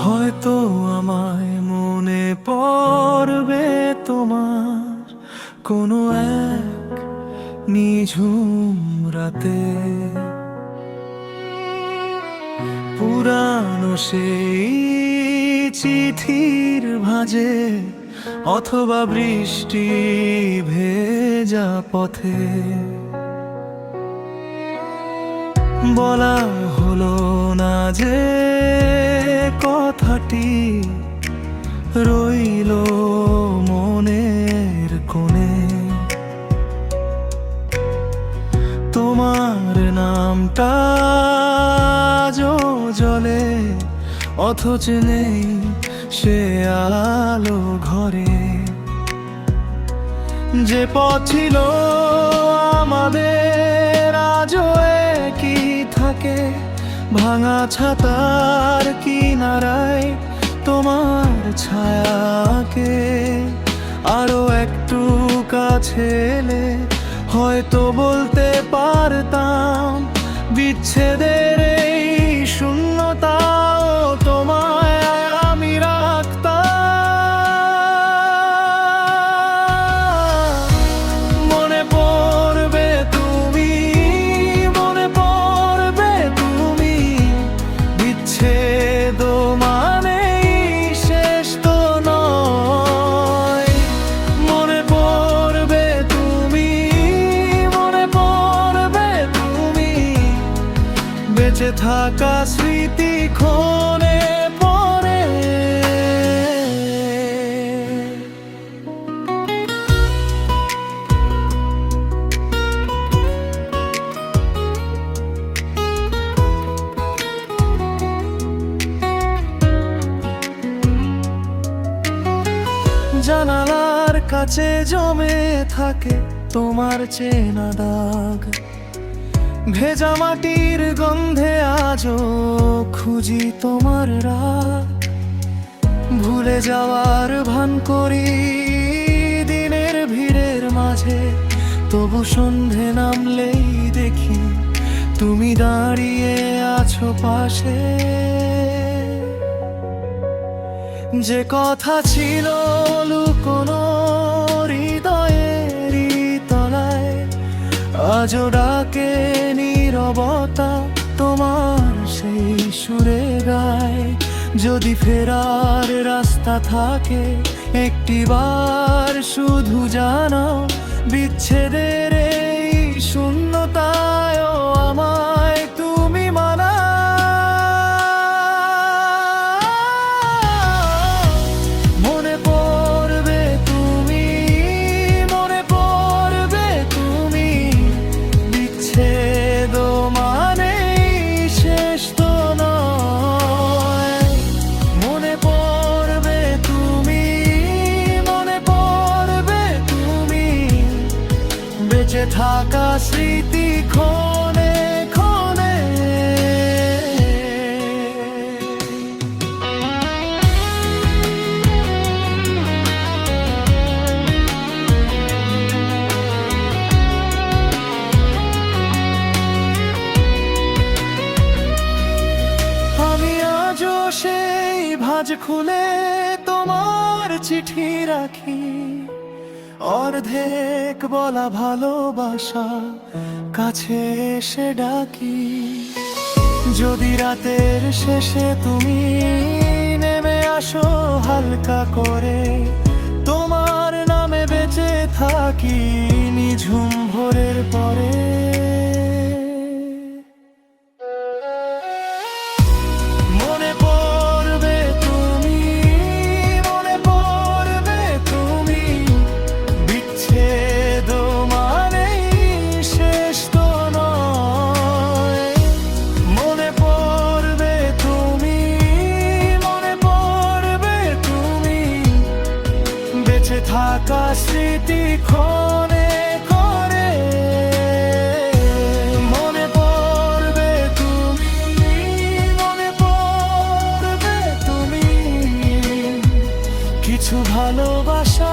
হয়তো আমায় মনে পড়বে তোমার কোনো এক নিঝুম রাতে, পুরানো সেই চিঠির ভাঁজে অথবা বৃষ্টি ভেজা পথে। বলা হলো না যে কথাটি রইল মনের কোণে, তোমার নামটা আজও জ্বলে অথচ নেই সে আলো ঘরে। যে পথ ছিল আমাদের আজও একই থাকে, ভাঙা ছাতার কিনারায় তোমার ছায়াকে আরো একটু কাছে এলে হয়তো বলতে পারতাম বিচ্ছেদের এই শূন্যতাও তোমায় আমি রাখতাম। মনে পড়বে তুমি, মনে পড়বে তুমি, বিচ্ছেদ মানেই শেষ তো নয়। মনে পড়বে তুমি, মনে পড়বে তুমি, বেঁচে থাকা স্মৃতি ক্ষণে পড়ে। জানালার কাছে জমে থাকে তোমার চেনা দাগ, ভেজা মাটির গন্ধে আজও খুঁজি তোমার রাগ। ভুলে যাওয়ার ভান করি দিনের ভিড়ের মাঝে, তবু সন্ধে নামলেই দেখি তুমি দাঁড়িয়ে আছো পাশে। যে কথা ছিল লুকোনো হৃদয়েরই তলায়, আজও ডাকে নীরবতা তোমার সেই সুরে গায়। যদি ফেরার রাস্তা থাকে একটিবার শুধু জানাও, বিচ্ছেদের এই শূন্যতায় আমায় তুমি মানাও। মনে পড়বে তুমি, মনে পড়বে তুমি, বিচ্ছেদ মানেই শেষ তো নয়। মনে পড়বে তুমি, মনে পড়বে তুমি, বেঁচে থাকা স্মৃতি ক্ষণে ক্ষণে। আমি আজও সেই ভাঁজ খুলে তোমার চিঠি রাখি, অর্ধেক বলা ভালোবাসা কাছে এসে ডাকি। যদি রাতের শেষে তুমি নেমে আসো হালকা করে, তোমার নামে বেঁচে থাকি নিঝুম ভোরের পরে। মনে পড়বে তুমি, মনে পড়বে তুমি, বিচ্ছেদ মানেই শেষ তো নয়। মনে পড়বে তুমি, মনে পড়বে তুমি, বেঁচে থাকা স্মৃতি ক্ষণে করে। মনে পড়বে তুমি, মনে পড়বে তুমি, কিছু ভালোবাসা